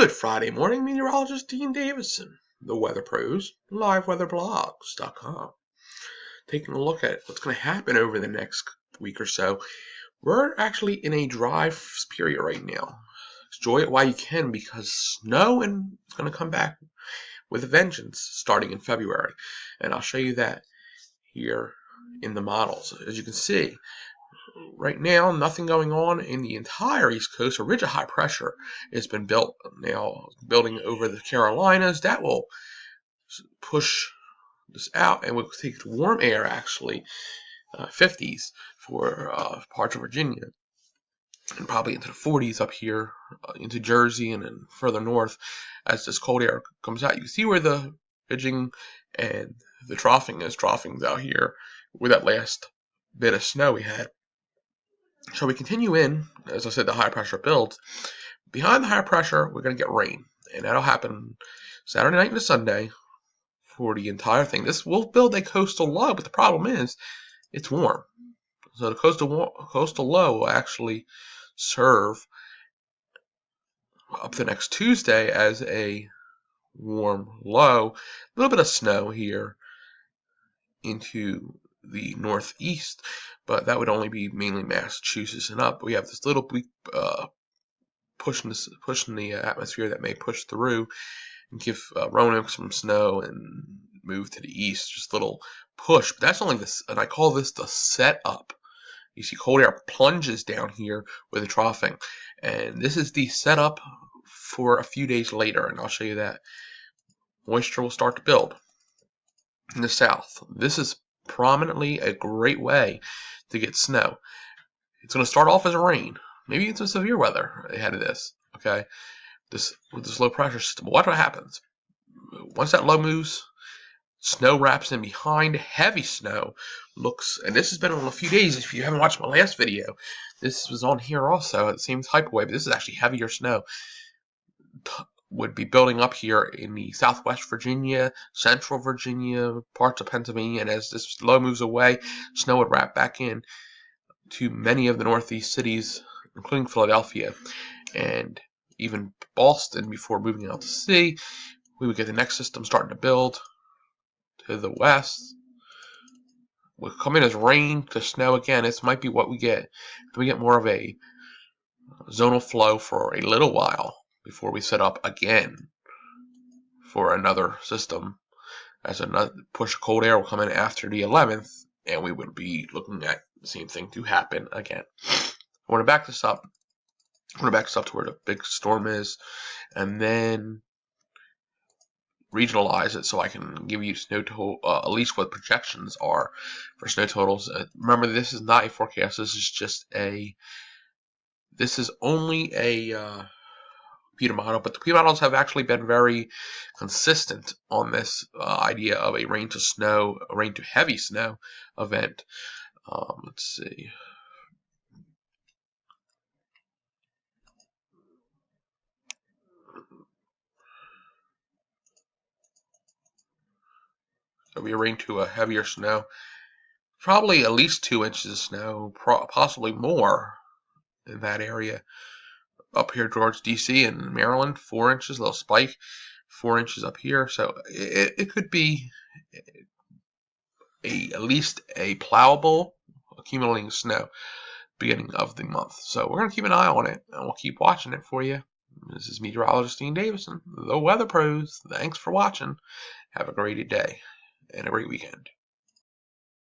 Good Friday morning, meteorologist Dean Davison, the Weather Pros, liveweatherblogs.com. Taking a look at what's going to happen over the next week or so. We're actually in a dry period right now. Enjoy it while you can because snow is going to come back with a vengeance starting in February. And I'll show you that here in the models. As you can see, right now, nothing going on in the entire East Coast. A ridge of high pressure has been built now, building over the Carolinas. That will push this out, and we'll take warm air, actually, 50s for parts of Virginia, and probably into the 40s up here, into Jersey, and then further north as this cold air comes out. You can see where the ridging and the troughing is. Troughing's out here where that last bit of snow we had. So we continue in, as I said, the high pressure builds. Behind the high pressure, we're going to get rain, and that'll happen Saturday night into Sunday for the entire thing. This will build a coastal low, but the problem is it's warm. So the coastal low will actually serve up the next Tuesday as a warm low. A little bit of snow here into the northeast, but that would only be mainly Massachusetts and up. We have this little bleak pushing the atmosphere that may push through and give Roanoke some snow and move to the east. Just a little push, but that's only this, and I call this the setup. You see cold air plunges down here with the troughing, and this is the setup for a few days later, and I'll show you that. Moisture will start to build in the south. This is prominently a great way to get snow. It's going to start off as rain, maybe even some severe weather ahead of this. Okay, with this low pressure system. Watch what happens once that low moves. Snow wraps in behind. Heavy snow looks, and this has been on a few days. If you haven't watched my last video, this was on here also. It seems hyperwave, but this is actually heavier snow. Would be building up here in the southwest Virginia, central Virginia, parts of Pennsylvania, and as this low moves away, snow would wrap back in to many of the northeast cities, including Philadelphia and even Boston before moving out to sea. We would get the next system starting to build to the west. Will come in as rain to snow again. This might be what we get. We get more of a zonal flow for a little while before we set up again for another system, as another push of cold air will come in after the 11th, and we would be looking at the same thing to happen again. I want to back this up. I want to back this up to where the big storm is, and then regionalize it so I can give you snow total, at least what projections are for snow totals. Remember, this is not a forecast. This is only a Peter model, but the Peter models have actually been very consistent on this idea of a rain to heavy snow event. Let's see. So we rain to a heavier snow, probably at least 2 inches of snow, possibly more in that area. Up here towards DC and Maryland, 4 inches, a little spike, 4 inches up here. So it could be at least a plowable accumulating snow beginning of the month. So we're going to keep an eye on it, and we'll keep watching it for you. This is meteorologist Dean Davison, the Weather Pros. Thanks for watching. Have a great day and a great weekend.